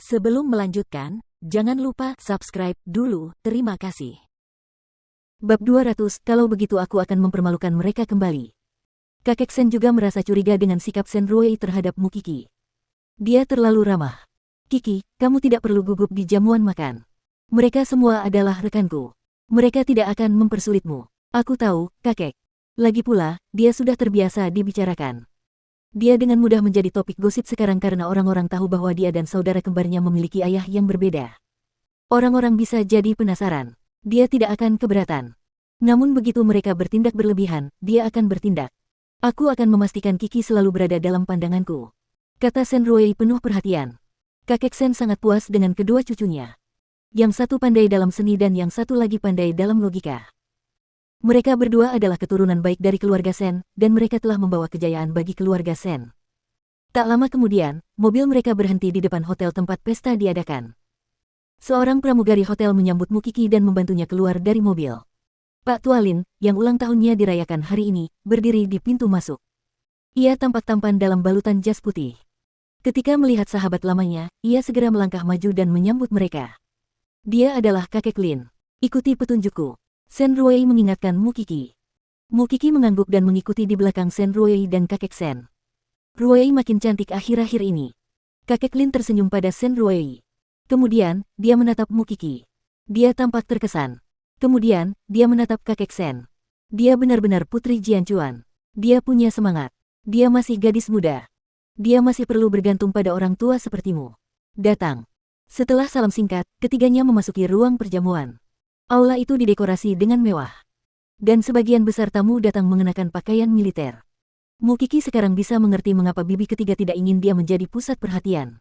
Sebelum melanjutkan, jangan lupa subscribe dulu, terima kasih. Bab 200, kalau begitu aku akan mempermalukan mereka kembali. Kakek Sen juga merasa curiga dengan sikap Sen Ruei terhadap Mu Qi. Dia terlalu ramah. Qi, kamu tidak perlu gugup di jamuan makan. Mereka semua adalah rekanku. Mereka tidak akan mempersulitmu. Aku tahu, kakek. Lagi pula, dia sudah terbiasa dibicarakan. Dia dengan mudah menjadi topik gosip sekarang karena orang-orang tahu bahwa dia dan saudara kembarnya memiliki ayah yang berbeda. Orang-orang bisa jadi penasaran. Dia tidak akan keberatan. Namun begitu mereka bertindak berlebihan, dia akan bertindak. Aku akan memastikan Qi selalu berada dalam pandanganku, kata Sen Ruei penuh perhatian. Kakek Sen sangat puas dengan kedua cucunya. Yang satu pandai dalam seni dan yang satu lagi pandai dalam logika. Mereka berdua adalah keturunan baik dari keluarga Sen, dan mereka telah membawa kejayaan bagi keluarga Sen. Tak lama kemudian, mobil mereka berhenti di depan hotel tempat pesta diadakan. Seorang pramugari hotel menyambut Mu Qi dan membantunya keluar dari mobil. Pak Tualin, yang ulang tahunnya dirayakan hari ini, berdiri di pintu masuk. Ia tampak tampan dalam balutan jas putih. Ketika melihat sahabat lamanya, ia segera melangkah maju dan menyambut mereka. Dia adalah kakek Lin. Ikuti petunjukku. Sen Ruei mengingatkan Mu Qi. Mu Qi mengangguk dan mengikuti di belakang Sen Ruei dan kakek Sen. Ruei makin cantik akhir-akhir ini. Kakek Lin tersenyum pada Sen Ruei. Kemudian, dia menatap Mu Qi. Dia tampak terkesan. Kemudian, dia menatap kakek Sen. Dia benar-benar putri Jianchuan. Dia punya semangat. Dia masih gadis muda. Dia masih perlu bergantung pada orang tua sepertimu. Datang. Setelah salam singkat, ketiganya memasuki ruang perjamuan. Aula itu didekorasi dengan mewah. Dan sebagian besar tamu datang mengenakan pakaian militer. Mu Qi sekarang bisa mengerti mengapa bibi ketiga tidak ingin dia menjadi pusat perhatian.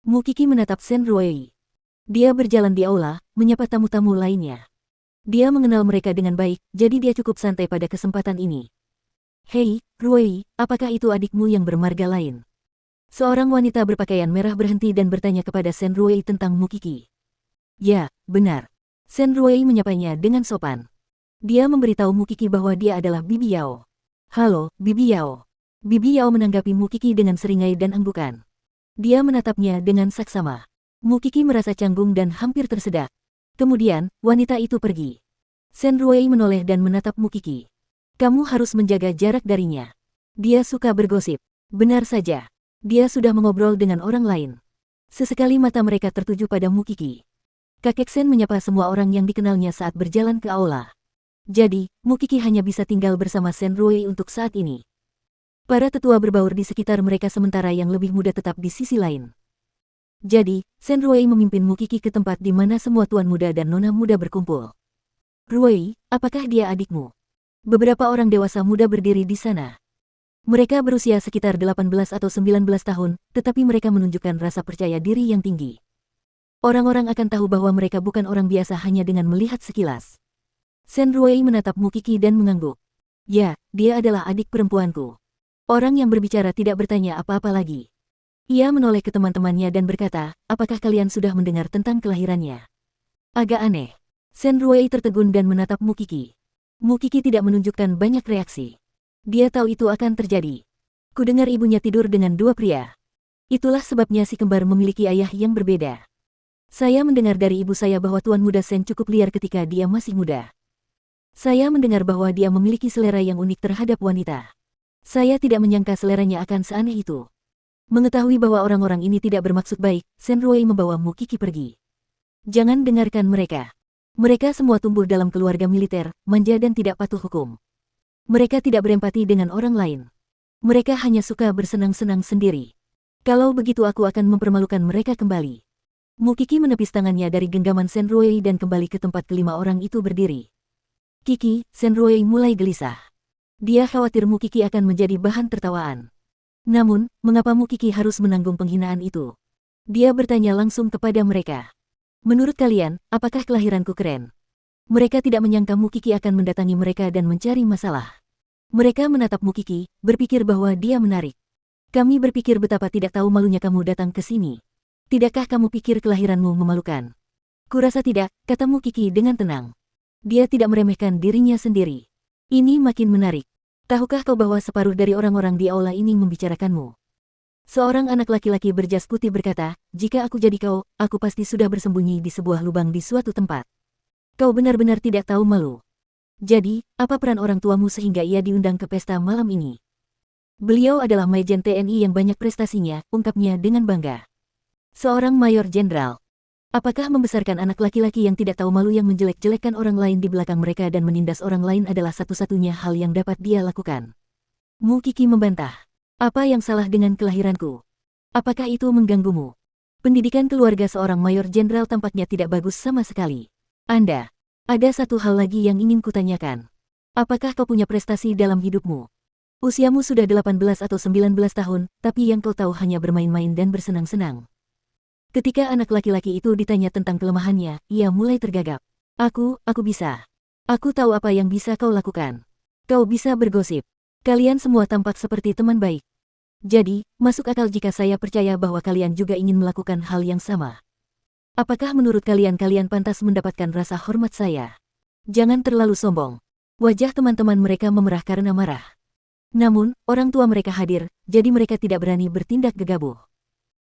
Mu Qi menatap Sen Ruei. Dia berjalan di aula, menyapa tamu-tamu lainnya. Dia mengenal mereka dengan baik, jadi dia cukup santai pada kesempatan ini. Hei, Ruei, apakah itu adikmu yang bermarga lain? Seorang wanita berpakaian merah berhenti dan bertanya kepada Sen Ruei tentang Mu Qi. Ya, benar. Sen Ruei menyapanya dengan sopan. Dia memberitahu Mu Qi bahwa dia adalah Bibi Yao. Halo, Bibi Yao. Bibi Yao menanggapi Mu Qi dengan seringai dan anggukan. Dia menatapnya dengan saksama. Mu Qi merasa canggung dan hampir tersedak. Kemudian, wanita itu pergi. Sen Ruei menoleh dan menatap Mu Qi. Kamu harus menjaga jarak darinya. Dia suka bergosip. Benar saja. Dia sudah mengobrol dengan orang lain. Sesekali mata mereka tertuju pada Mu Qi. Kakek Sen menyapa semua orang yang dikenalnya saat berjalan ke aula. Jadi, Mu Qi hanya bisa tinggal bersama Sen Ruei untuk saat ini. Para tetua berbaur di sekitar mereka sementara yang lebih muda tetap di sisi lain. Jadi, Sen Ruei memimpin Mu Qi ke tempat di mana semua tuan muda dan nona muda berkumpul. Ruei, apakah dia adikmu? Beberapa orang dewasa muda berdiri di sana. Mereka berusia sekitar 18 atau 19 tahun, tetapi mereka menunjukkan rasa percaya diri yang tinggi. Orang-orang akan tahu bahwa mereka bukan orang biasa hanya dengan melihat sekilas. Sen Ruei menatap Mu Qi dan mengangguk. Ya, dia adalah adik perempuanku. Orang yang berbicara tidak bertanya apa-apa lagi. Ia menoleh ke teman-temannya dan berkata, apakah kalian sudah mendengar tentang kelahirannya? Agak aneh. Sen Ruei tertegun dan menatap Mu Qi. Mu Qi tidak menunjukkan banyak reaksi. Dia tahu itu akan terjadi. Kudengar ibunya tidur dengan dua pria. Itulah sebabnya si kembar memiliki ayah yang berbeda. Saya mendengar dari ibu saya bahwa Tuan Muda Sen cukup liar ketika dia masih muda. Saya mendengar bahwa dia memiliki selera yang unik terhadap wanita. Saya tidak menyangka seleranya akan seaneh itu. Mengetahui bahwa orang-orang ini tidak bermaksud baik, Sen Ruei membawa Mu Qi pergi. Jangan dengarkan mereka. Mereka semua tumbuh dalam keluarga militer, manja dan tidak patuh hukum. Mereka tidak berempati dengan orang lain. Mereka hanya suka bersenang-senang sendiri. Kalau begitu aku akan mempermalukan mereka kembali. Mu Qi menepis tangannya dari genggaman Sen Ruei dan kembali ke tempat kelima orang itu berdiri. Qi, Sen Ruei mulai gelisah. Dia khawatir Mu Qi akan menjadi bahan tertawaan. Namun, mengapa Mu Qi harus menanggung penghinaan itu? Dia bertanya langsung kepada mereka. Menurut kalian, apakah kelahiranku keren? Mereka tidak menyangka Mu Qi akan mendatangi mereka dan mencari masalah. Mereka menatap Mu Qi, berpikir bahwa dia menarik. Kami berpikir betapa tidak tahu malunya kamu datang ke sini. Tidakkah kamu pikir kelahiranmu memalukan? Kurasa tidak, kata Mu Qi dengan tenang. Dia tidak meremehkan dirinya sendiri. Ini makin menarik. Tahukah kau bahwa separuh dari orang-orang di aula ini membicarakanmu? Seorang anak laki-laki berjas putih berkata, jika aku jadi kau, aku pasti sudah bersembunyi di sebuah lubang di suatu tempat. Kau benar-benar tidak tahu malu. Jadi, apa peran orang tuamu sehingga ia diundang ke pesta malam ini? Beliau adalah Majen TNI yang banyak prestasinya, ungkapnya dengan bangga. Seorang mayor jenderal. Apakah membesarkan anak laki-laki yang tidak tahu malu yang menjelek-jelekan orang lain di belakang mereka dan menindas orang lain adalah satu-satunya hal yang dapat dia lakukan? Mu Kiki membantah. Apa yang salah dengan kelahiranku? Apakah itu mengganggumu? Pendidikan keluarga seorang mayor jenderal tampaknya tidak bagus sama sekali. Anda, ada satu hal lagi yang ingin kutanyakan. Apakah kau punya prestasi dalam hidupmu? Usiamu sudah 18 atau 19 tahun, tapi yang kau tahu hanya bermain-main dan bersenang-senang. Ketika anak laki-laki itu ditanya tentang kelemahannya, ia mulai tergagap. Aku bisa. Aku tahu apa yang bisa kau lakukan. Kau bisa bergosip. Kalian semua tampak seperti teman baik. Jadi, masuk akal jika saya percaya bahwa kalian juga ingin melakukan hal yang sama. Apakah menurut kalian pantas mendapatkan rasa hormat saya? Jangan terlalu sombong. Wajah teman-teman mereka memerah karena marah. Namun, orang tua mereka hadir, jadi mereka tidak berani bertindak gegabah.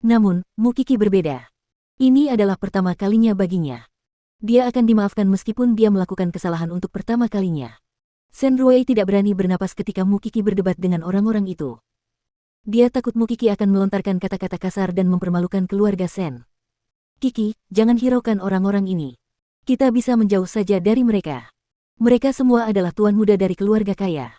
Namun, Mu Kiki berbeda. Ini adalah pertama kalinya baginya. Dia akan dimaafkan meskipun dia melakukan kesalahan untuk pertama kalinya. Shen Ruwei tidak berani bernapas ketika Mu Kiki berdebat dengan orang-orang itu. Dia takut Mu Kiki akan melontarkan kata-kata kasar dan mempermalukan keluarga Shen. Kiki, jangan hiraukan orang-orang ini. Kita bisa menjauh saja dari mereka. Mereka semua adalah tuan muda dari keluarga kaya.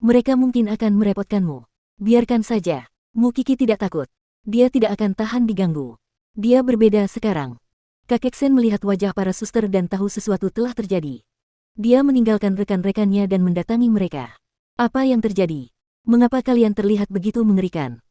Mereka mungkin akan merepotkanmu. Biarkan saja. Mu Kiki tidak takut. Dia tidak akan tahan diganggu. Dia berbeda sekarang. Kakek Shen melihat wajah para suster dan tahu sesuatu telah terjadi. Dia meninggalkan rekan-rekannya dan mendatangi mereka. Apa yang terjadi? Mengapa kalian terlihat begitu mengerikan?